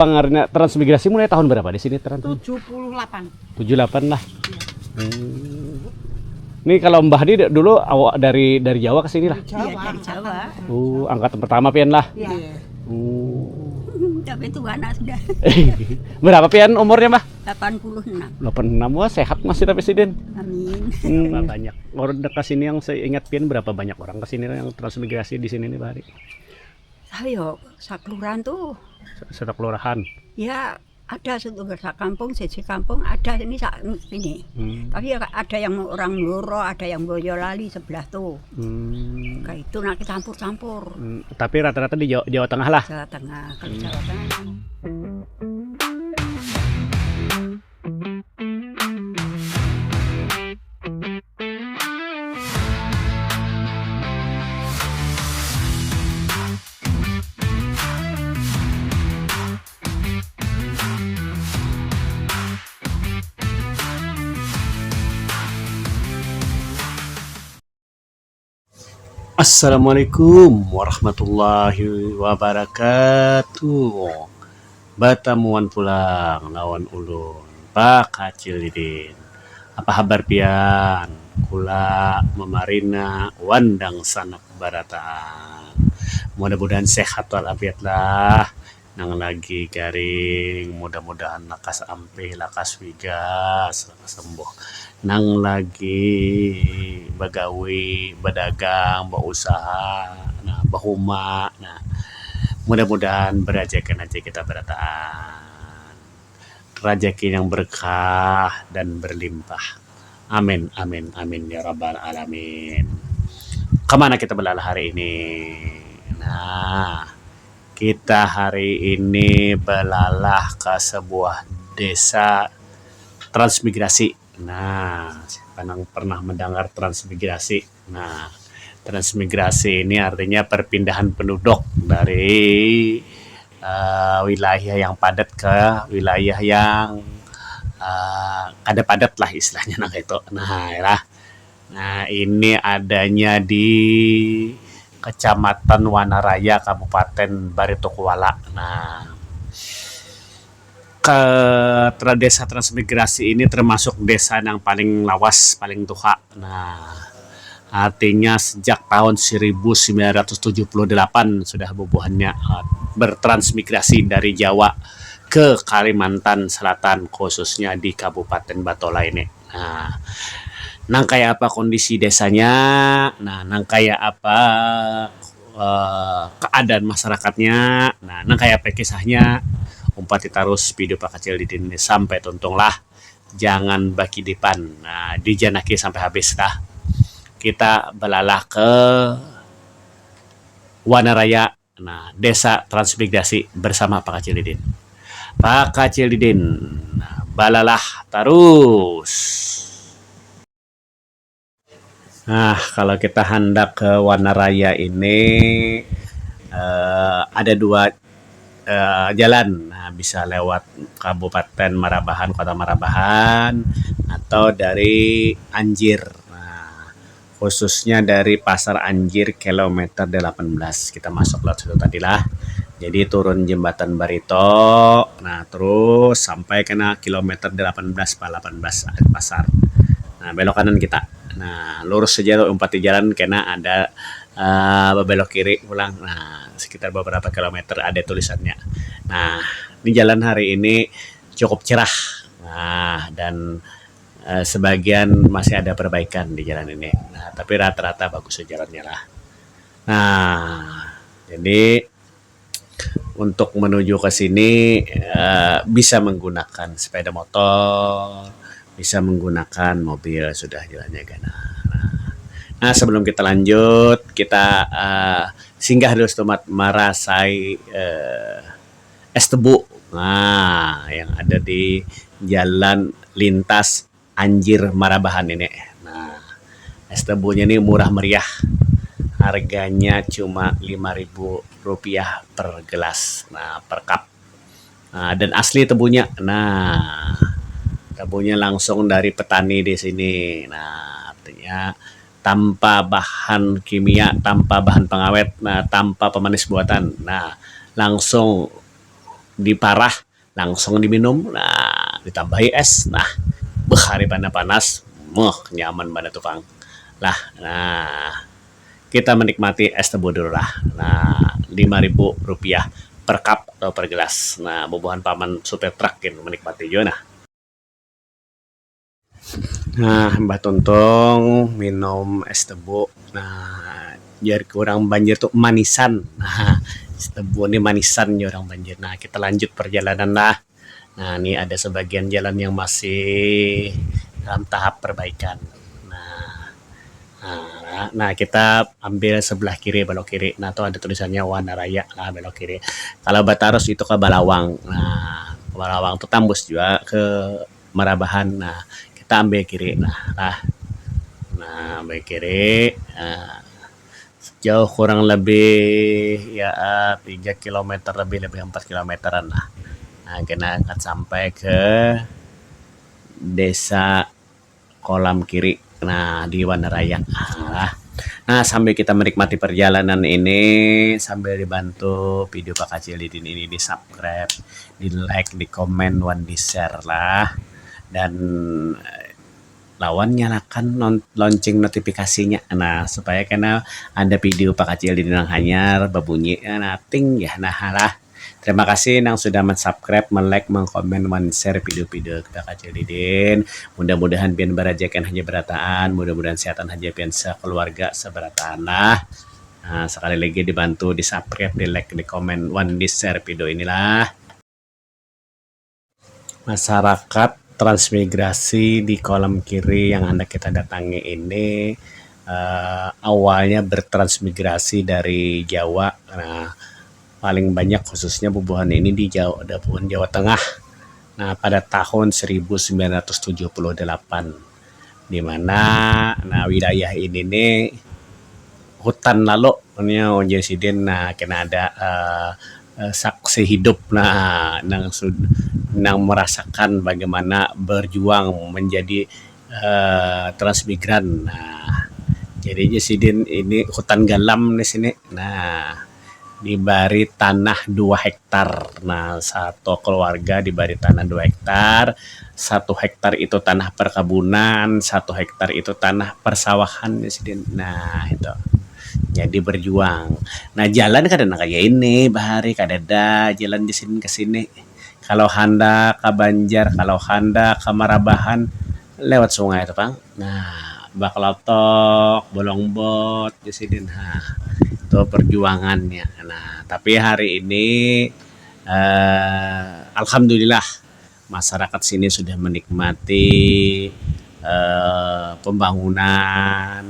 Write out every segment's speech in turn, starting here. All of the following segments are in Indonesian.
Pengaruhnya transmigrasi mulai tahun berapa di sini? 78. 78 lah. Iya. Ini kalau Mbah Di dulu awak dari Jawa ke sini lah. Iya, dari Jawa. Angkatan pertama pian lah. Iya. Tapi itu anak sudah Berapa pian umurnya, Mbah? 86. 86. Wah, sehat masih tapi Presiden. Amin. Berapa banyak orang dekat sini yang saya ingat pian, berapa banyak orang ke sini yang transmigrasi di sini nih, Mbah Di? Ayo, sakluran tuh. Sudah kelurahan. Ya ada satu kampung, sisi kampung ada ini ini. Tapi ya ada yang orang Bloro, ada yang Boyolali sebelah tuh. Kayak itu nak campur-campur. Tapi rata-rata di Jawa Tengah lah. Jawa Tengah, kalau Jawa Tengah. Assalamualaikum warahmatullahi wabarakatuh. Batamuan pulang lawan ulun Pak Kacil Didin. Apa kabar pian? Kula memarina wandang sanak barataan. Mudah-mudahan sehat walafiat lah. Nang lagi garing, mudah-mudahan lakas ampe, lakas wigas, lakas sembuh. Nang lagi bagawi, berdagang, berusaha, nah bahuma, nah mudah-mudahan berajakan aja kita berataan. Rezeki yang berkah dan berlimpah. Amin, amin, amin ya rabbal alamin. Kemana kita berlalah hari ini? Nah, kita hari ini belalah ke sebuah desa transmigrasi. Nah, siapa yang pernah mendengar transmigrasi? Nah, transmigrasi ini artinya perpindahan penduduk dari wilayah yang padat ke wilayah yang kada padat lah istilahnya nah itu. Nah, ya. Nah, ini adanya di Kecamatan Wanaraya, Kabupaten Baritokuala. Nah, desa transmigrasi ini termasuk desa yang paling lawas, paling tua. Nah, artinya sejak tahun 1978 sudah bubuhannya bertransmigrasi dari Jawa ke Kalimantan Selatan, khususnya di Kabupaten Batola ini. Nah, nang kayak apa kondisi desanya? Nah, nang kayak apa keadaan masyarakatnya? Nah, nang kayak apa kisahnya? Umpati terus video Pak Kacil Didin ini sampai tuntunglah, jangan bagi depan. Nah, dijanaki sampai habis lah. Kita belalah ke Wanaraya, nah desa transmigrasi bersama Pak Kacil Didin. Pak Kacil Didin, nah, balalah terus. Nah, kalau kita hendak ke Wanaraya ini ada dua jalan. Nah, bisa lewat Kabupaten Marabahan, Kota Marabahan, atau dari Anjir. Nah, khususnya dari Pasar Anjir kilometer 18. Kita masuk lewat situ tadilah. Jadi turun jembatan Barito, nah terus sampai kena kilometer 18 pasar. Nah, belok kanan kita. Nah, lurus saja umpat di jalan kena ada belok kiri pulang. Nah, sekitar beberapa kilometer ada tulisannya. Nah, di jalan hari ini cukup cerah. Nah, dan sebagian masih ada perbaikan di jalan ini. Nah, tapi rata-rata bagus jalannya lah. Nah, jadi untuk menuju ke sini bisa menggunakan sepeda motor, bisa menggunakan mobil, sudah jalannya gana. Nah, sebelum kita lanjut, kita singgah dulu tempat marasai es tebu. Nah, yang ada di Jalan Lintas Anjir Marabahan ini. Nah, es tebunya ini murah meriah. Harganya cuma Rp5.000 per gelas. Nah, per cup. Nah, dan asli tebunya. Nah, tebunya langsung dari petani di sini. Nah, artinya tanpa bahan kimia, tanpa bahan pengawet, nah tanpa pemanis buatan. Nah, langsung diparah langsung diminum, nah ditambahi es, nah hari panas, nyaman pada tukang lah. Nah kita menikmati es tebu dulu lah. Nah Rp5.000 per cup atau per gelas. Nah bubuhan paman supir trakin menikmati juga. Nah Mbah Tuntung minum es tebu. Nah biar kurang banjir tuh manisan. Nah es tebu ini manisan ya orang banjir. Nah kita lanjut perjalanan lah. Nah ini ada sebagian jalan yang masih dalam tahap perbaikan. Nah, kita ambil sebelah kiri, belok kiri. Nah, tuh ada tulisannya Wanaraya, nah belok kiri. Kalau Batarus itu ke Balawang. Nah, ke Balawang tuh tembus juga ke Marabahan. Nah, kita ambil kiri. Nah ambil kiri. Nah, jauh kurang lebih ya 3 kilometer lebih 4 kilometeran lah. Nah, kita akan sampai ke Desa Kolam Kiri. Nah, di Wanaraya. Nah, sambil kita menikmati perjalanan ini, sambil dibantu video Pak Kacil Didin ini di subscribe, di like, di komen, di share lah. Dan lawan nyalakan lonceng notifikasinya. Nah, supaya karena ada video Pak Kacil Didin yang hanyar berbunyi, nah ting ya, nah lah. Terima kasih yang sudah men-subscribe, men-like, men-komen, men-share video-video Pak Kacil Didin. Mudah-mudahan pian barajakan hanya berataan, mudah-mudahan sehatan hanya pian sekeluarga seberataan lah. Nah, sekali lagi dibantu di subscribe, di like, di komen, di share video inilah. Masyarakat transmigrasi di Kolam Kiri yang hendak kita datangi ini awalnya bertransmigrasi dari Jawa. Nah, paling banyak khususnya bubuhan ini di Jawa Tengah. Nah, pada tahun 1978, di mana wilayah ini nih hutan lalu punya Sidin. Nah, kena ada saksi hidup nang merasakan bagaimana berjuang menjadi transmigran. Nah, jadi Sidin ini hutan galam di sini. Nah, diberi tanah 2 hektar. Nah, satu keluarga diberi tanah 2 hektar. 1 hektar itu tanah perkebunan, 1 hektar itu tanah persawahan. Nah, itu. Jadi berjuang. Nah, jalan kadang kayak ini, bahari kadada jalan di sini ke sini. Kalau handa ke Banjar, kalau handa ke Marabahan lewat sungai itu, Bang. Nah, Baklotok, Bolongbot di sini. Nah, itu perjuangannya. Nah, tapi hari ini alhamdulillah masyarakat sini sudah menikmati pembangunan,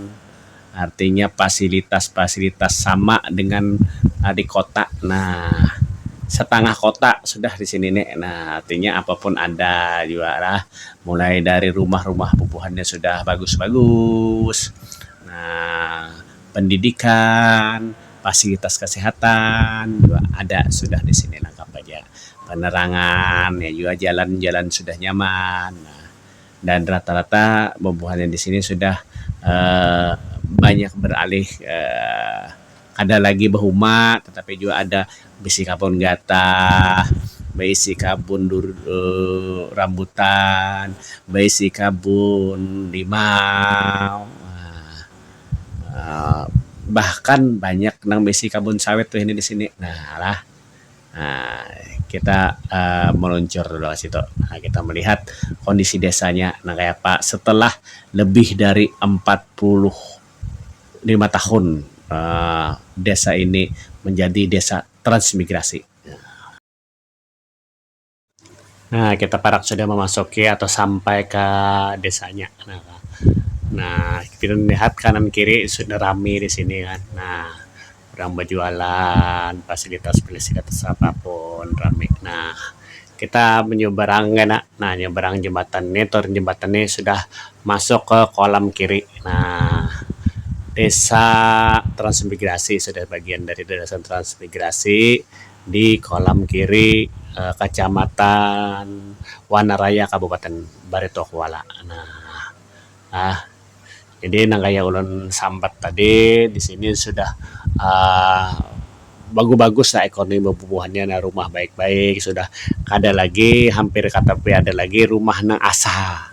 artinya fasilitas-fasilitas sama dengan di kota. Nah, setengah kota sudah di sini nih. Nah, artinya apapun ada juga lah. Mulai dari rumah-rumah bubuhannya sudah bagus-bagus. Nah, pendidikan, fasilitas kesehatan juga ada sudah di sini lengkap aja. Penerangan ya juga, jalan-jalan sudah nyaman. Nah, dan rata-rata bubuhannya di sini sudah banyak beralih ada lagi bahuma, tetapi juga ada besi kabun gata, besi kabun rambutan, besi kabun limau. Bahkan banyak nang besi kabun sawit tuh ini di sini. Nah, kita meluncur dulu ke situ. Nah, kita melihat kondisi desanya. Nah, kayak Pak setelah lebih dari 45 tahun desa ini menjadi desa transmigrasi. Nah, kita parak sudah memasuki atau sampai ke desanya. Nah, kita lihat kanan kiri sudah ramai di sini kan. Nah, orang berjualan, fasilitas apapun ramai. Nah, kita menyeberang nyeberang jembatan ini, turun jembatan ini sudah masuk ke Kolam Kiri. Nah, desa transmigrasi sudah bagian dari desa transmigrasi di Kolam Kiri, Kecamatan Wanaraya, Kabupaten Barito Kuala. Jadi nang kaya ulun sambat tadi di sini sudah bagus-bagus lah ekonomi bubuhannya, nah rumah baik-baik sudah kada lagi hampir kata ada lagi rumah nang asa.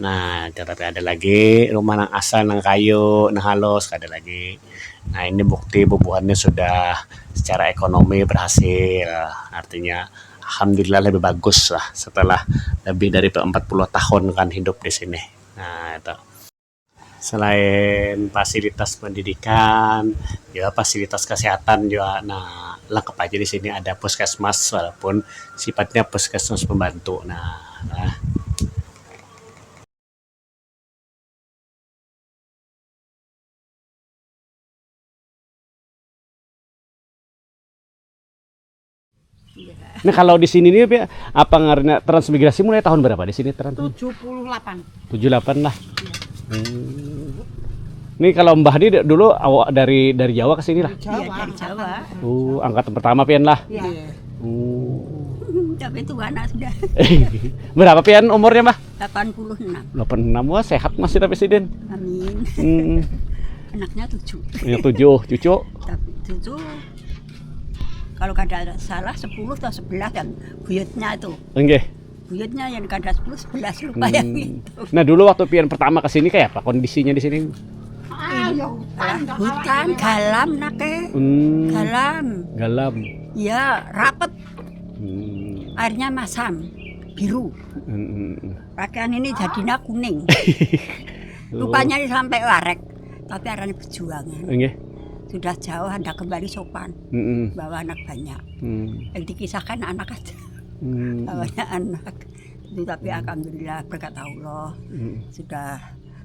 Nah, tapi ada lagi rumah nang asa nang kayu nang halus kada lagi. Nah, ini bukti bubuhannya sudah secara ekonomi berhasil. Artinya alhamdulillah lebih bagus lah setelah lebih dari 40 tahun kan hidup di sini. Nah, itu. Selain fasilitas pendidikan, juga fasilitas kesehatan juga. Nah, lengkap aja di sini ada puskesmas walaupun sifatnya puskesmas pembantu. Nah. Nah, kalau di sini nih Pi, apa ngaranna transmigrasi mulai tahun berapa di sini 78. 78 lah. Ini kalau Mbah ini dulu awak dari Jawa ke sini lah. Iya, dari Jawa. Angkatan pertama Pian lah. Iya. Tapi itu anak sudah Berapa Pian umurnya Mbah? 86. 86. Wah, sehat masih tapi Sidin. Amin. Anaknya 7. Ya 7 cucu. Tapi 7 kalau kada salah 10 atau 11 kan buyutnya itu. Nggih. Buyutnya yang kada 10 11 lupa yang itu. Nah, dulu waktu Pian pertama ke sini kayak apa kondisinya di sini? Hutan galam nake. Galam. Ya, rapet. Airnya masam, biru. Pakaian ini jadinya kuning. Rupanya sampai warek. Tapi arane perjuangan. Nggih. Sudah jauh Anda kembali sopan. Bawa anak banyak. Yang dikisahkan anak aja. Bawanya anak. Itu tapi alhamdulillah berkat Allah. Sudah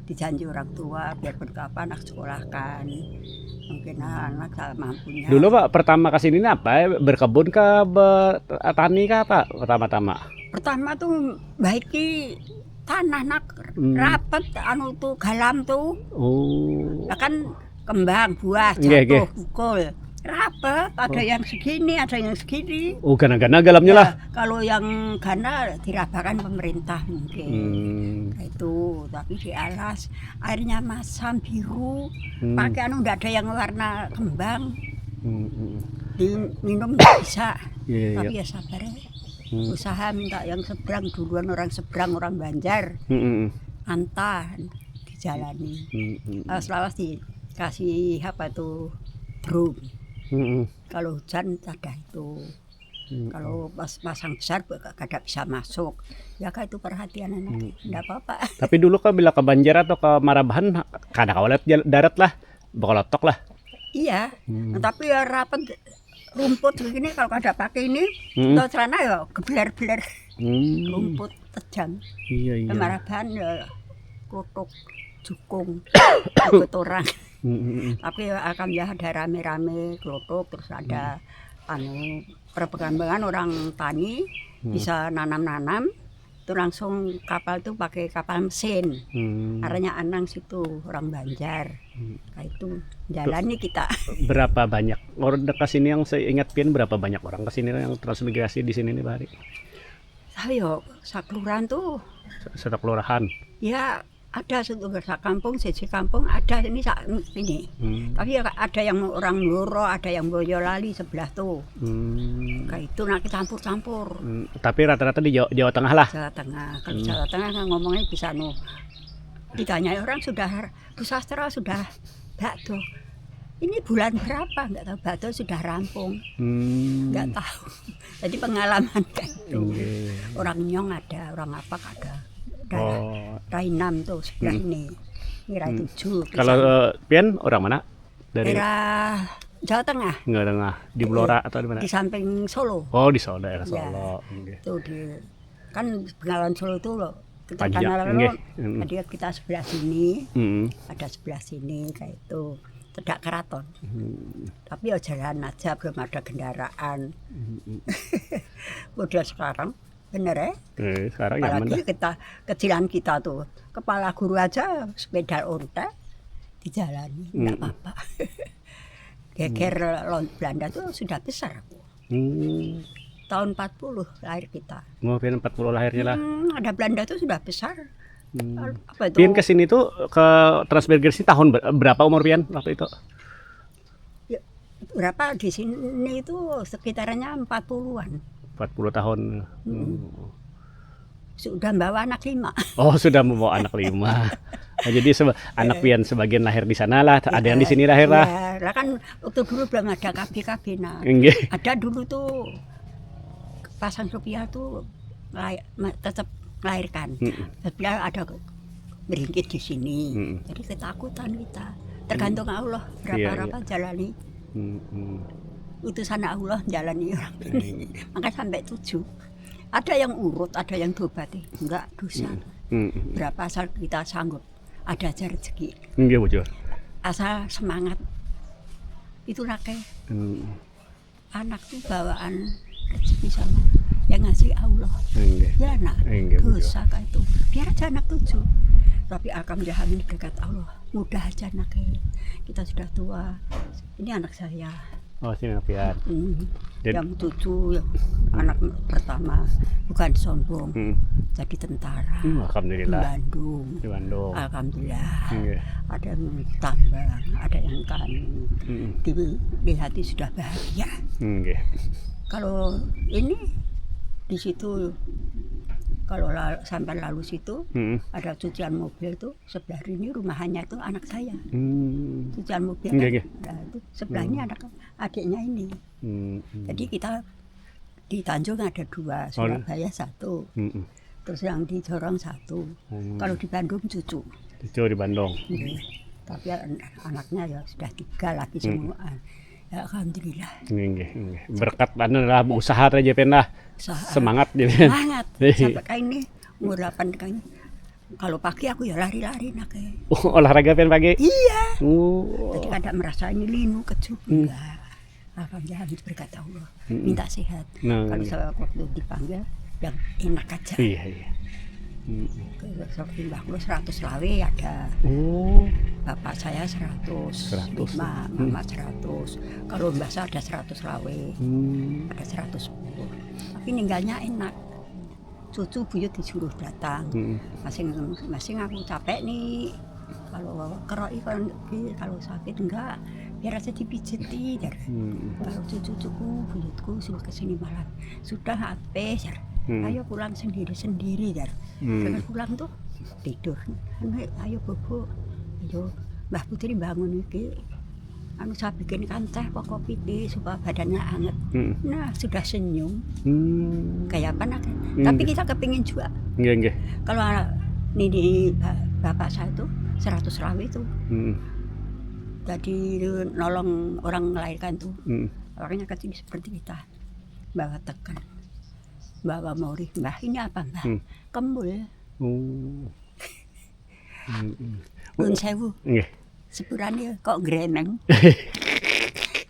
dijanji orang tua biarpun kapan anak sekolahkan. Mungkin anak tak mampunya. Dulu Pak pertama ke sini apa? Berkebun kah, bertani kah Pak pertama-tama? Pertama tuh baiki tanah nak rapet anu tuh galam tuh. Ya kan kembang buah jatuh pukul rapet, ada yang segini ada yang segini. Gana-gana galamnya lah. Kalau yang gana dirabakan pemerintah mungkin. Itu tapi di alas airnya masam biru. Pakai anu ndak ada yang warna kembang. Diminum nggak bisa. Tapi ya sabar ya. Usaha minta yang seberang duluan, orang seberang orang Banjar. Antah dijalani. Selawas dikasih apa tuh drum. Kalau hujan ada itu. Kalau pas pasang besar kada bisa masuk. Ya kan itu perhatian anak. Enggak apa-apa. Tapi dulu kan bila ke Banjar atau ke Marabahan kada kawalet darat lah, bakalotok lah. Iya. Tapi ya rapet rumput begini kalau kada pakai ini, atau celana ya gebeler-beler. Rumput terjang. Iya. Marabahan ya klotok jukung ikut orang. Tapi akan ya ada rame-rame klotok terus ada perkembangan orang tani bisa nanam-nanam itu langsung kapal tuh pakai kapal mesin. Arahnya Anang situ orang Banjar. Nah, itu jalani kita. Berapa banyak orang dekat sini yang saya ingat Pian berapa banyak orang ke sini yang transmigrasi di sini nih Pak Hari? Saya sakluran tuh. Satu kelurahan. Ya ada setunggal kampung, siji kampung ada ini Tapi ada yang orang Loro, ada yang Boyolali sebelah tuh. Kayak itu nanti campur-campur. Tapi rata-rata di Jawa Tengah lah. Jawa Tengah. Kalau Jawa Tengah ngomongnya bisa ditanya orang sudah pusastra sudah bakdo. Ini bulan berapa? Enggak tahu, bakdo sudah rampung. Enggak tahu. Jadi pengalaman kayak itu. Orang Nyong ada, orang apa ada. Rai 6 tuh sebelah ini Rai 7. Kalau Pian orang mana? Dari daerah Jawa Tengah. Jawa Tengah di Blora atau di mana? Di samping Solo. Oh di Solo, daerah Solo. Ya, itu kan Bengawan Solo itu loh. Kita jadi kita sebelah sini, ada sebelah sini kayak itu. Tidak keraton. Tapi ya jalan aja belum ada kendaraan. Udah sekarang bener ya? Sekarang apalagi kita kecilan kita tuh kepala guru aja sepeda onta dijalani nggak apa-apa. Geger Belanda tuh sudah besar. Tahun 40 lahir kita. Pian 40 lahirnya lah. Ada Belanda tuh sudah besar. Apa itu? Pian kesini tuh ke transmigrasi tahun berapa umur Pian waktu itu? Ya, Berapa di sini itu sekitarannya 40-an. 40 tahun. Sudah bawa anak 5. Oh, sudah membawa anak 5. Nah, jadi anak pian sebagian lahir di sana lah, ada yang di sini lahir lah. Ya, lah kan waktu dulu belum ada KB nah. Nggih. Ada dulu tuh pasang rupiah tuh tetap melahirkan. Sebelah ada beringkit di sini. Jadi ketakutan kita. Tergantung Allah berapa jalani. Utusan Allah jalani orang ini. Maka sampai 7. Ada yang urut, ada yang tobat, enggak dosa. Berapa asal kita sanggup, ada aja rezeki. Nggih, Bu. Asal semangat. Itu rakyat. Anak tuh bawaan rezeki sama yang ngasih Allah. Ya nak, dosa kayak itu. Biar aja anak 7. Tapi akan jahamin berkat Allah. Mudah aja anaknya. Kita sudah tua. Ini anak saya. Oh, sini pian. Yang 7, yang anak pertama bukan sombong. Jadi tentara. Alhamdulillah. Di Bandung. Alhamdulillah. Ada yang tambang, ada yang kami. Di hati sudah bahagia. Kalau ini di situ, kalau sampai lalu situ ada cucian mobil tuh sebelah ini rumahannya tuh anak saya. Cucian mobil nah, itu sebelahnya anak adiknya ini. Jadi kita di Tanjung ada 2, Surabaya 1, terus yang di Jorong 1. Kalau di Bandung cucu. Cucu di Bandung. Tapi anaknya ya sudah 3 lagi semua. Ya, alhamdulillah. Berkat adalah usaha aja penah. Semangat dia. Semangat. Sampai kayak ini umur 8 kayaknya. Kalau pagi aku ya lari-lari nak. Olahraga pen pagi? Iya. Jadi kadang merasa ini linu kecup. Alhamdulillah berkat Allah. Minta sehat. Kalau saya waktu dipanggil yang enak aja. Iya. Seperti Mbah Kulo 100 lawe ada. Bapak saya 100, Mama 100. Kalau Mbah saya ada 100 lawe. Ada 110. Tapi ninggalnya enak. Cucu buyut disuruh datang. Masing-masing aku capek nih. Kalau keroi kalau sakit enggak, biar aja dipijeti. Kalau cucu-cucuku buyutku suruh kesini malam. Sudah habis. Ayo pulang sendiri-sendiri. Jangan pulang tuh tidur. Ayo bobo. Ayo Mbah Putri bangun iki. Saya bikinkan teh kopi teh supaya badannya hangat. Nah sudah senyum. Kayak apa nak? Tapi kita kepingin juga. Kalau ini bapak saya tuh 100 rawi tuh. Jadi nolong orang melahirkan tuh. Orangnya kecil seperti kita. Bawa tekan. Bawa mori. Mbah ini apa Mbah? Kembul. Nun sewu. Sepurannya kok greneng.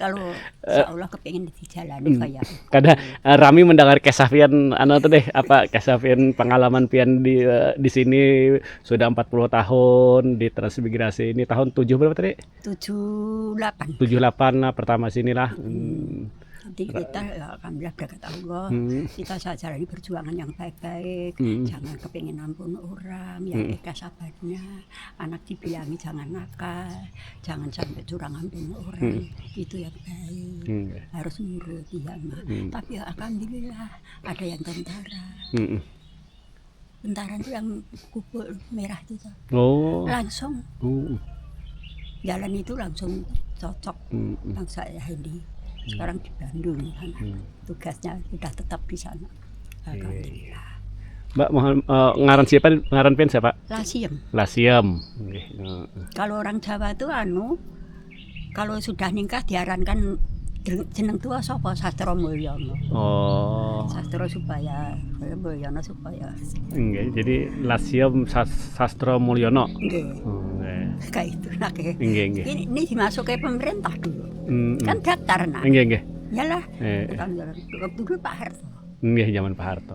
Kalau seolah kepingin dijalani kayak. Kadang Rami mendengar kisah pian tuh deh, apa kisah pian pengalaman pian di sini sudah 40 tahun di transmigrasi ini tahun 7 berapa tadi? 78. 78 lah pertama sinilah. Jadi kita alhamdulillah berkat Allah, kita jalani perjuangan yang baik-baik, jangan kepingin ampun orang, yang ikhlas sabarnya, anak dibilangi jangan nakal, jangan sampai curang ampun orang, itu yang baik, harus nurut ya mah. Tapi alhamdulillah ada yang tentara. Tentara itu yang kupul merah itu langsung jalan itu langsung cocok yang saya ini. Sekarang di Bandung tugasnya sudah tetap di sana. Alhamdulillah. Mbak ngaran pian siapa? Lasiem. Kalau orang Jawa itu kalau sudah nikah diarankan jeneng tua sapa Sastro Mulyono. Sastro supaya Mulyono supaya. Jadi Lasiem Sastro Mulyono. Kayak itu nak. Ini dimasuk ke pemerintah dulu. Kan daftar nak. Iyalah. Kan dulu Pak Harto. Zaman Pak Harto.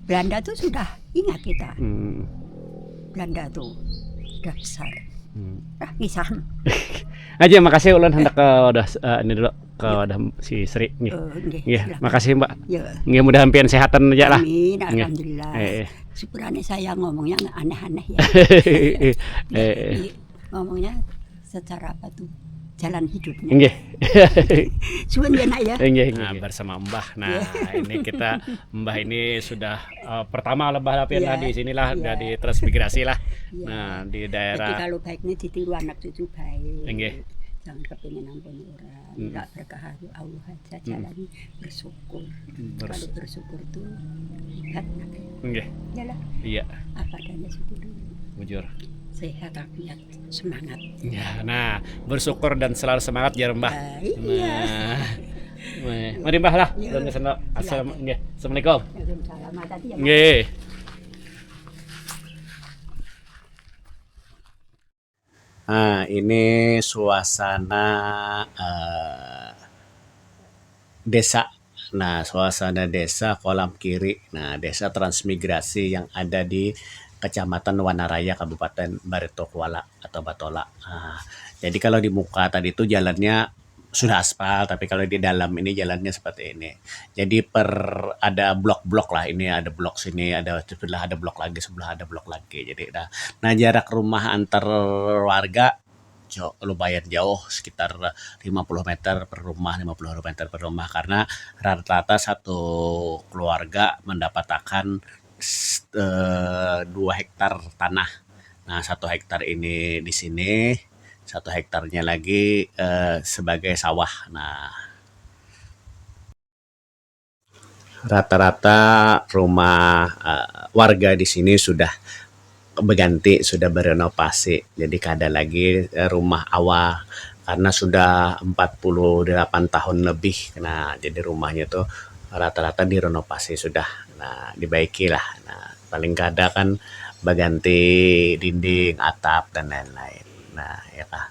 Belanda tuh sudah ingat kita. Belanda tuh sudah besar. Kisah. Aja makasih ulun hendak udah ini dulu ke udah si Sri. Nggih. Makasih Mbak. Nggih mudah-mudahan pian sehatan aja lah. Amin. Alhamdulillah. Syukurane saya ngomongnya aneh-aneh ya. Ngomongnya secara apa tuh? jalan hidupnya. Nggih. Suwun ya nak ya. Nggih, bersama Mbah. Nah, ini kita Mbah ini sudah pertama lebah lapin lah di sinilah dari transmigrasi lah. Nah, di Jadi daerah kalau baiknya ditiru anak cucu baik. Nggih. Jangan kepingin ampun orang. Enggak berkah Allah aja jalani bersyukur. Kalau bersyukur tuh hebat nak. Nggih. Yalah. Iya, Apa adanya syukur dulu. bujur. Sehat afiat semangat. Ya, nah, bersyukur dan selalu semangat ya Mbah. Iya. Nah, mari Mbah lah. Iya. Assalamualaikum. Waalaikumsalam. Tadi ya. Nggih. Nah, ini suasana desa. Nah, suasana desa Kolam Kiri. Nah, desa transmigrasi yang ada di Kecamatan Wanaraya, Kabupaten Baritokuala atau Batola. Nah, jadi kalau di muka tadi itu jalannya sudah aspal, tapi kalau di dalam ini jalannya seperti ini. Jadi ada blok-blok lah. Ini ada blok sini, ada sebelah ada blok lagi, sebelah ada blok lagi. Jadi nah jarak rumah antar warga lumayan jauh, sekitar 50 meter per rumah, 50 meter per rumah, karena rata-rata satu keluarga mendapatkan 2 hektar tanah. Nah, 1 hektar ini di sini, 1 hektarnya lagi sebagai sawah. Nah, rata-rata rumah warga di sini sudah berganti, sudah berenovasi. Jadi kada lagi rumah awal karena sudah 48 tahun lebih. Nah, jadi rumahnya tuh rata-rata direnovasi sudah. Nah, dibaiki lah. Nah, paling kada kan berganti dinding, atap dan lain-lain. Nah, ya kah.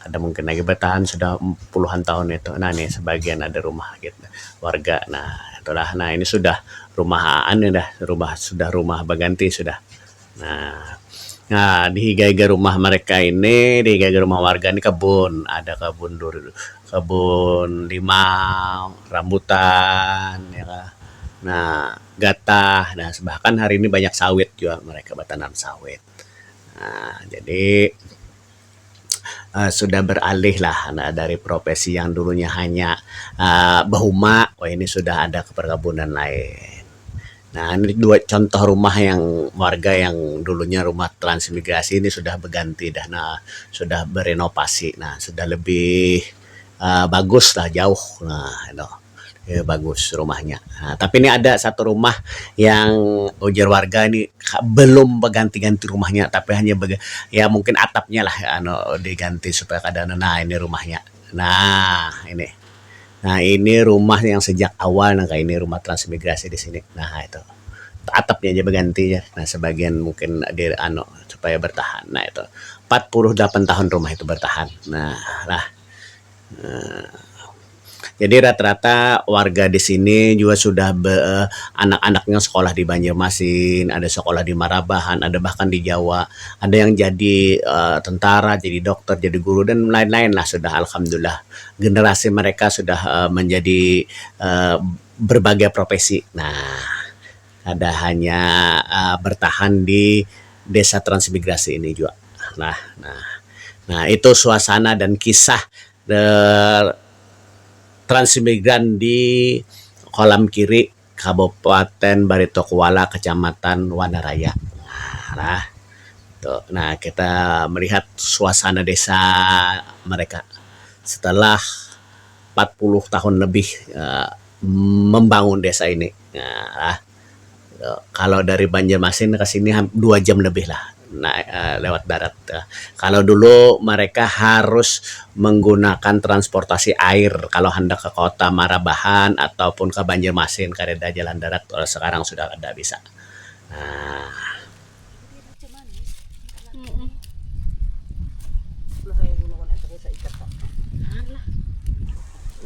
Ada mungkin lagi bertahan sudah puluhan tahun itu. Nah, nih sebagian ada rumah gitu warga. Nah, itulah. Nah, ini sudah rumah berganti sudah. Nah, di higa-higa rumah mereka ini, di higa-higa rumah warga ini kebun, ada kebun limau, rambutan, ya kah. Nah, gatah, nah bahkan hari ini banyak sawit juga, mereka bertanam sawit. Nah, jadi sudah beralih lah dari profesi yang dulunya hanya bahuma, ini sudah ada perkebunan lain. Nah, ini 2 contoh rumah yang warga yang dulunya rumah transmigrasi ini sudah berganti dah. Nah, sudah berenovasi. Nah, sudah lebih bagus lah, jauh. Nah, itu bagus rumahnya. Nah, tapi ini ada satu rumah yang ujar warga ini belum berganti-ganti rumahnya, tapi hanya ya mungkin atapnya lah diganti supaya keadaan. Nah, ini rumahnya. Nah, ini. Nah, ini rumah yang sejak awal, nah kayak ini rumah transmigrasi di sini. Nah, itu atapnya aja berganti ya. Nah, sebagian mungkin supaya bertahan. Nah, itu 48 tahun rumah itu bertahan. Nah, jadi rata-rata warga di sini juga sudah anak-anaknya sekolah di Banjarmasin, ada sekolah di Marabahan, ada bahkan di Jawa, ada yang jadi tentara, jadi dokter, jadi guru dan lain-lain lah sudah. Alhamdulillah generasi mereka sudah menjadi berbagai profesi. Nah, ada hanya bertahan di desa transmigrasi ini juga. Nah, itu suasana dan kisah transmigran di Kolam Kiri, Kabupaten Baritokuala, Kecamatan Wanaraya. Nah, kita melihat suasana desa mereka setelah 40 tahun lebih membangun desa ini. Nah, kalau dari Banjarmasin ke sini 2 jam lebih lah. Lewat darat. Kalau dulu mereka harus menggunakan transportasi air kalau hendak ke kota Marabahan ataupun ke Banjarmasin karena jalan darat. Kalau sekarang sudah ada bisa.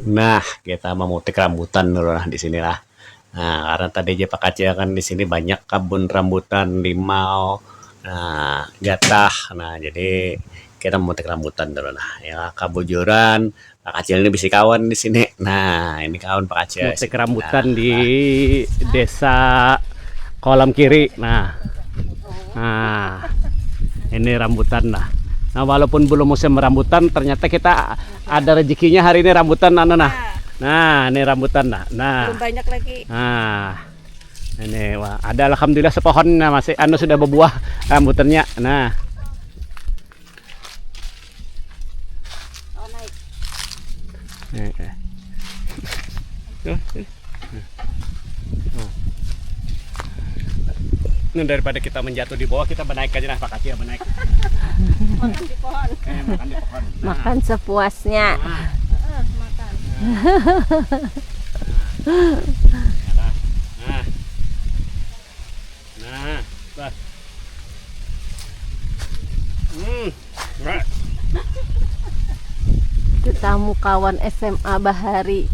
Nah, kita memutik rambutan dulu lah di sinilah. Nah, karena tadi aja Pak Kacia kan di sini banyak kebun rambutan, limau, gatah. Nah, jadi kita memetik rambutan dulu lah. Ya, kabujuran. Pak Kacil ini bisa kawan di sini. Nah, ini kawan Pak Kacil. Memetik rambutan di desa Kolam Kiri. Nah, ini rambutan lah. Nah, walaupun belum musim rambutan, ternyata kita ada rezekinya hari ini rambutan nah. Nah, ini rambutan nah. Belum banyak lagi. Nah, ini wah, ada alhamdulillah sepohon nah, masih sudah berbuah rambutannya. Nah. Oh, naik. Ini daripada kita menjatuh di bawah, kita menaik aja nah, Pak Kacil menaik. Makan di pohon. Makan di pohon. Nah. Makan sepuasnya. Makan. Nah, nah. Itu tamu kawan SMA Bahari.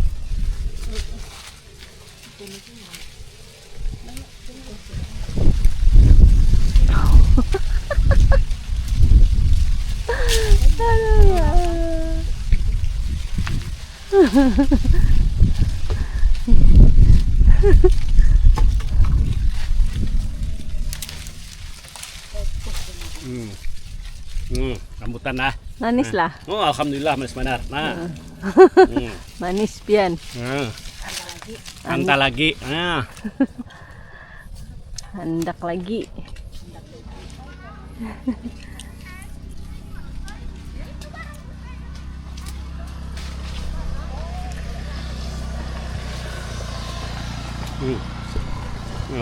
Rambutan nah. Manis lah. Oh, alhamdulillah manis benar. Nah. Manis pian. Anta lagi. Nah. Hendak lagi.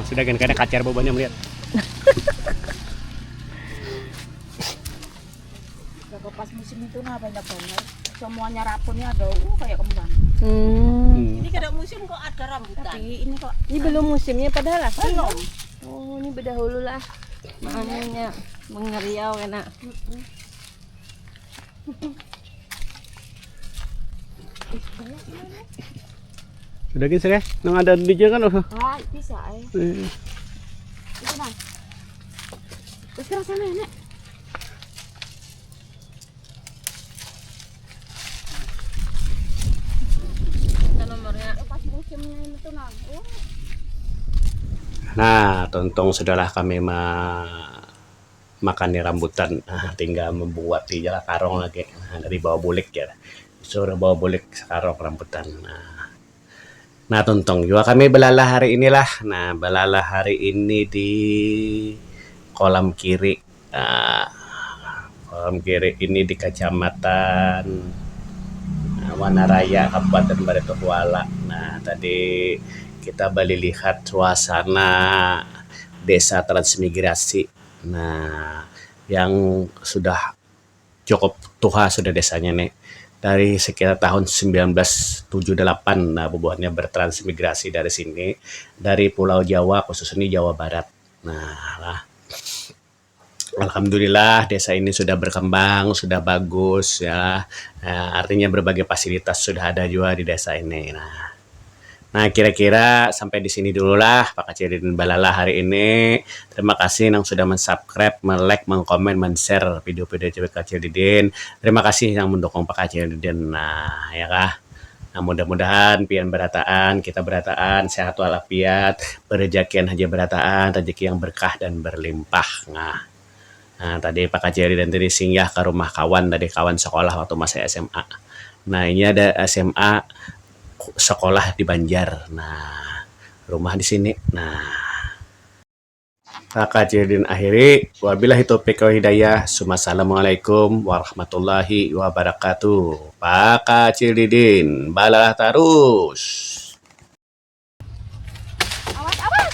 Sudah kan kadang kacar bebannya melihat. Kalau pas musim itu nah banyak banget. Semuanya rapunnya ada kayak kembang. Ini kada musim kok ada rambutan. Tapi ini kok Ini belum musimnya padahal lah. belum. Oh, ini berdahulu lah. Makanya mengeriau enak. Sudah kan saya? Nang ada di jangan Ah, bisa Itu nah. Terus rasanya enak. Nomornya. Pas musimnya itu nah. Nah, tontong sudahlah kami makan di rambutan. Nah, tinggal membuat di jalan karong lagi. Nah, dari bawah bulik ya. Suruh bawa bulik sekarang rambutan. Nah, tontong juga kami belalah hari inilah. Nah, belalah hari ini di kolam kiri. Nah, kolam kiri ini di Kecamatan Wanaraya, Kabupaten Baritokuala. Nah, tadi kita balik lihat suasana desa transmigrasi. Nah, yang sudah cukup tua sudah desanya nih. Dari sekitar tahun 1978, nah bubuhannya bertransmigrasi dari sini, dari Pulau Jawa, khususnya Jawa Barat. Nah, alhamdulillah desa ini sudah berkembang, sudah bagus ya. Nah, artinya berbagai fasilitas sudah ada juga di desa ini. Nah, kira-kira sampai di sini dulu lah Pak Kacil dan Balala hari ini. Terima kasih yang sudah men-subscribe, men-like, men-komen, men-share video-video Cewek Kacil Didin. Terima kasih yang mendukung Pak Kacil Didin. Nah, ya kah? Nah, mudah-mudahan pian berataan, kita berataan, sehat walafiat, berejakian haja berataan, rezeki yang berkah dan berlimpah. Nah, tadi Pak Kacil Didin tadi singgah ke rumah kawan, tadi kawan sekolah waktu masa SMA. Nah, ini ada SMA sekolah di Banjar. Nah, rumah di sini. Nah, Kakak Cirdin akhiri. Wabillahi taufiq wal hidayah. Assalamualaikum warahmatullahi wabarakatuh. Kakak Cirdin, balalah terus. Awas.